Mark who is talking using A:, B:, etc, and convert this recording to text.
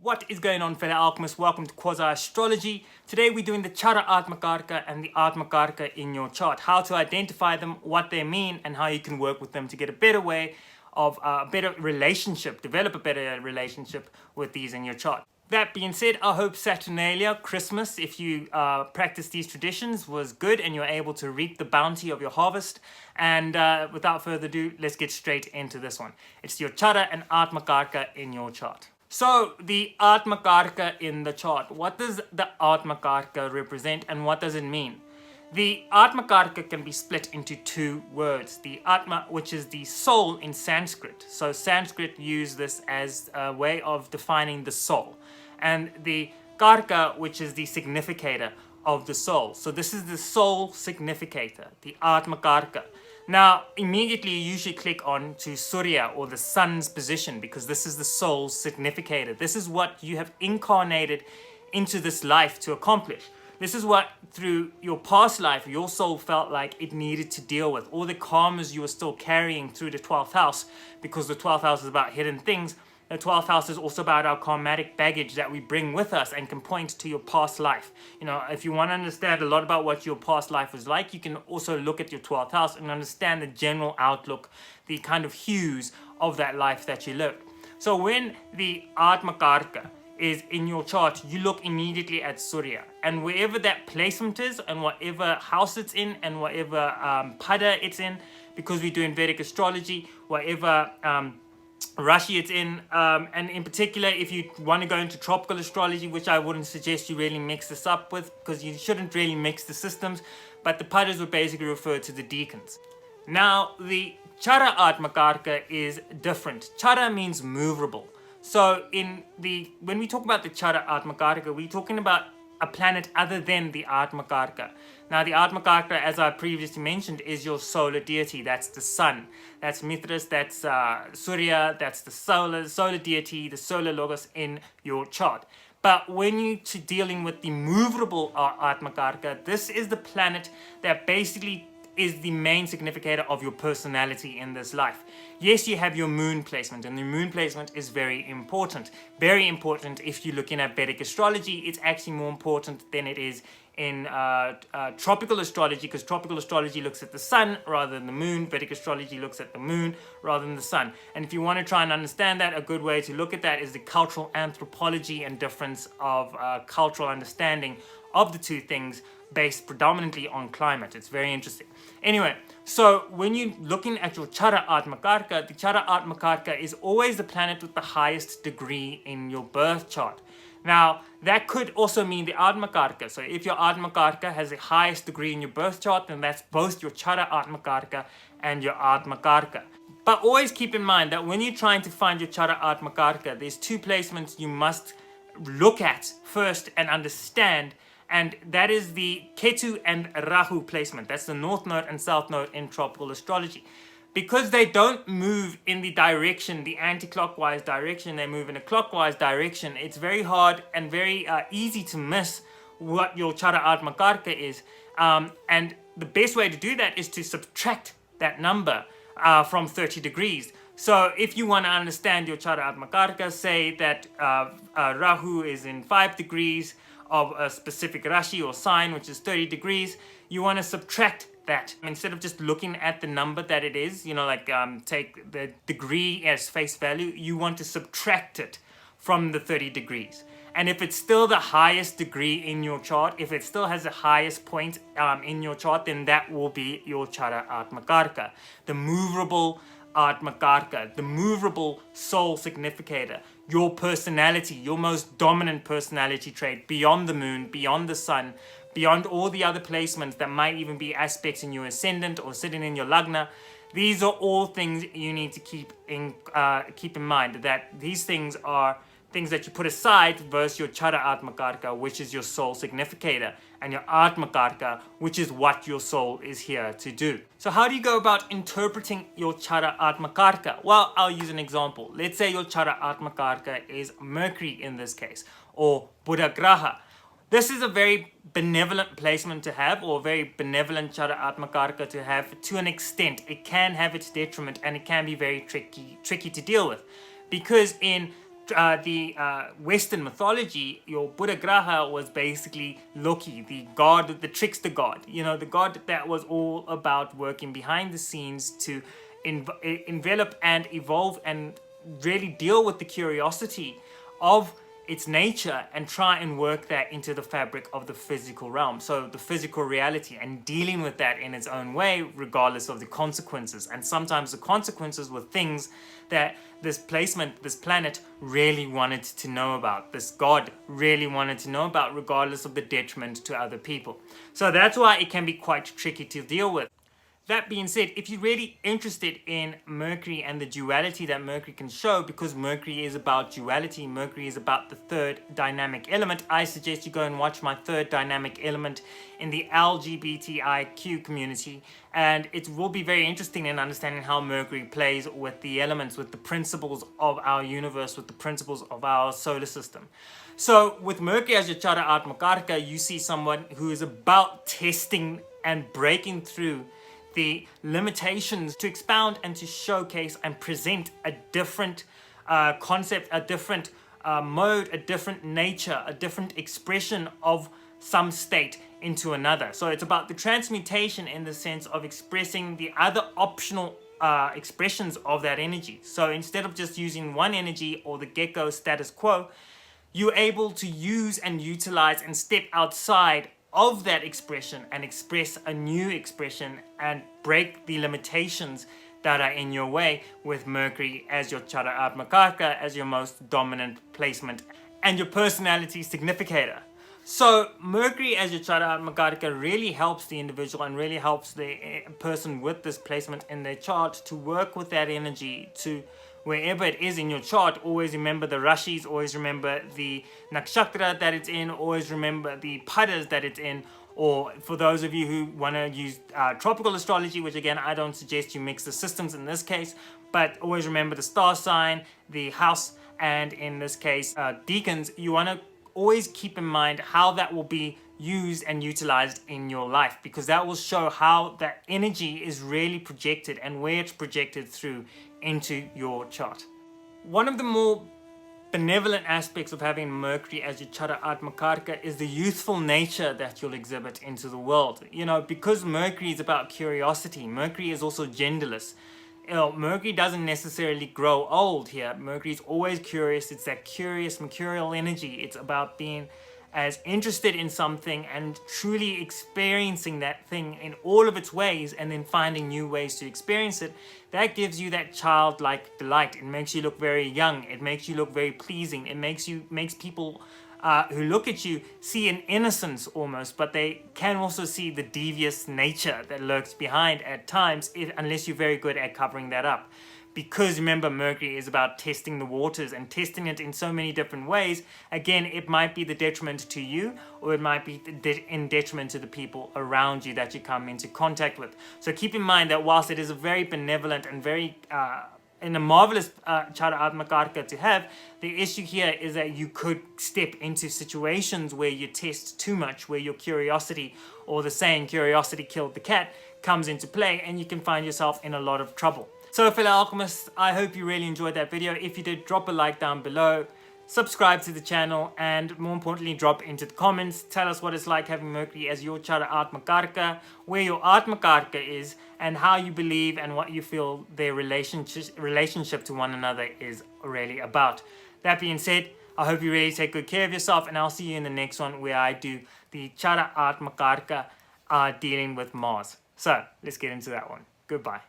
A: What is going on, fellow alchemists? Welcome to Astrology. Today we're doing the Chara-Atmakaraka and the Atmakaraka in your chart. How to identify them, what they mean, and how you can work with them to get a better way of a better relationship, develop a better relationship with these in your chart. That being said, I hope Saturnalia, Christmas, if you practice these traditions, was good and you're able to reap the bounty of your harvest. And without further ado, let's get straight into this one. It's your Chara and Atmakaraka in your chart. So, the Atmakaraka in the chart. What does the Atmakaraka represent and what does it mean? The Atmakaraka can be split into two words. The Atma, which is the soul in Sanskrit. So Sanskrit use this as a way of defining the soul. And the Karaka, which is the significator of the soul. So this is the soul significator, the Atmakaraka. Now, immediately you usually click on to Surya or the sun's position because this is the soul's significator. This is what you have incarnated into this life to accomplish. This is what, through your past life, your soul felt like it needed to deal with. All the karmas you were still carrying through the 12th house, because the 12th house is about hidden things. The 12th house is also about our karmatic baggage that we bring with us and can point to your past life. You know, if you want to understand a lot about what your past life was like, you can also look at your 12th house and understand the general outlook, the kind of hues of that life that you lived. So when the Atmakaraka is in your chart, you look immediately at Surya. And wherever that placement is, and whatever house it's in, and whatever pada it's in, because we do in Vedic astrology, whatever Rashi it's in, and in particular, if you want to go into tropical astrology, which I wouldn't suggest you really mix this up with, because you shouldn't really mix the systems, but the padas would basically refer to the decans. Now, the Chara-Atmakaraka is different. Chara means moveable. So when we talk about the Chara-Atmakaraka, we're talking about a planet other than the Atmakaraka. Now, the Atmakaraka, as I previously mentioned, is your solar deity. That's the sun. That's Mithras, that's Surya, that's the solar deity, the solar logos in your chart. But when you're dealing with the movable Atmakaraka, this is the planet that basically is the main significator of your personality in this life. Yes, you have your moon placement, and the moon placement is very important. Very important if you're looking at Vedic astrology. It's actually more important than it is in tropical astrology, because tropical astrology looks at the sun rather than the moon. Vedic astrology looks at the moon rather than the sun. And if you want to try and understand that, a good way to look at that is the cultural anthropology and difference of cultural understanding of the two things based predominantly on climate. It's very interesting. Anyway, so when you're looking at your Chara-Atmakaraka, the Chara-Atmakaraka is always the planet with the highest degree in your birth chart. Now, that could also mean the Atmakaraka. So if your Atmakaraka has the highest degree in your birth chart, then that's both your Chara-Atmakaraka and your Atmakaraka. But always keep in mind that when you're trying to find your Chara-Atmakaraka, there's two placements you must look at first and understand, and that is the Ketu and Rahu placement. That's the north node and south node in tropical astrology. Because they don't move in the direction, the anti-clockwise direction, they move in a clockwise direction, it's very hard and very easy to miss what your Chara-Atmakaraka is. And the best way to do that is to subtract that number from 30 degrees. So if you want to understand your Chara-Atmakaraka, say that Rahu is in 5 degrees of a specific Rashi or sign, which is 30 degrees, you want to subtract that. Instead of just looking at the number that it is, you know, like take the degree as face value, you want to subtract it from the 30 degrees. And if it's still the highest degree in your chart, if it still has the highest point in your chart, then that will be your Chara-Atmakaraka, the movable Atmakaraka, the movable soul significator, your personality, your most dominant personality trait, beyond the moon, beyond the sun, beyond all the other placements that might even be aspects in your ascendant or sitting in your lagna. These are all things you need to keep in mind, that these things are things that you put aside versus your Chara-Atmakaraka, which is your soul significator, and your Atmakaraka, which is what your soul is here to do. So how do you go about interpreting your Chara-Atmakaraka? Well, I'll use an example. Let's say your Chara-Atmakaraka is Mercury in this case, or Buddha Graha. This is a very benevolent placement to have, or a very benevolent Chara-Atmakaraka to have to an extent. It can have its detriment and it can be very tricky to deal with. Because in Western mythology, your Buddha Graha was basically Loki, the god, the trickster god, you know, the god that was all about working behind the scenes to envelop and evolve and really deal with the curiosity of its nature and try and work that into the fabric of the physical realm. So the physical reality, and dealing with that in its own way, regardless of the consequences. And sometimes the consequences were things that this planet really wanted to know about. This god really wanted to know about, regardless of the detriment to other people. So that's why it can be quite tricky to deal with. That being said, if you're really interested in Mercury and the duality that Mercury can show, because Mercury is about duality, Mercury is about the third dynamic element, I suggest you go and watch my third dynamic element in the LGBTIQ community. And it will be very interesting in understanding how Mercury plays with the elements, with the principles of our universe, with the principles of our solar system. So with Mercury as your Chara-Atmakaraka, you see someone who is about testing and breaking through the limitations to expound and to showcase and present a different concept, a different mode, a different nature, a different expression of some state into another. So it's about the transmutation in the sense of expressing the other optional expressions of that energy. So instead of just using one energy or the get-go status quo, you're able to use and utilize and step outside of that expression and express a new expression and break the limitations that are in your way with Mercury as your Chara-Atmakaraka, as your most dominant placement and your personality significator. So Mercury as your Chara-Atmakaraka really helps the individual and really helps the person with this placement in their chart to work with that energy to wherever it is in your chart. Always remember the rashis, always remember the nakshatra that it's in, always remember the padas that it's in, or for those of you who want to use tropical astrology, which again, I don't suggest you mix the systems in this case, but always remember the star sign, the house, and in this case, deacons. You want to always keep in mind how that will be used and utilized in your life, because that will show how that energy is really projected and where it's projected through into your chart. One of the more benevolent aspects of having Mercury as your Chara-Atmakaraka is the youthful nature that you'll exhibit into the world. You know, because Mercury is about curiosity, Mercury is also genderless. You know, Mercury doesn't necessarily grow old here. Mercury is always curious. It's that curious mercurial energy. It's about being as interested in something and truly experiencing that thing in all of its ways, and then finding new ways to experience it. That gives you that childlike delight. It makes you look very young. It makes you look very pleasing. It makes people who look at you see an innocence almost, but they can also see the devious nature that lurks behind at times, unless you're very good at covering that up. Because remember, Mercury is about testing the waters and testing it in so many different ways. Again, it might be the detriment to you, or it might be in detriment to the people around you that you come into contact with. So keep in mind that whilst it is a very benevolent and very and a marvelous Chara-Atmakaraka to have, the issue here is that you could step into situations where you test too much, where your curiosity, or the saying curiosity killed the cat, comes into play, and you can find yourself in a lot of trouble. So fellow alchemists, I hope you really enjoyed that video. If you did, drop a like down below, subscribe to the channel, and more importantly, drop into the comments. Tell us what it's like having Mercury as your Chara-Atmakaraka, where your Atmakaraka is, and how you believe and what you feel their relationship to one another is really about. That being said, I hope you really take good care of yourself, and I'll see you in the next one where I do the Chara-Atmakaraka dealing with Mars. So let's get into that one. Goodbye.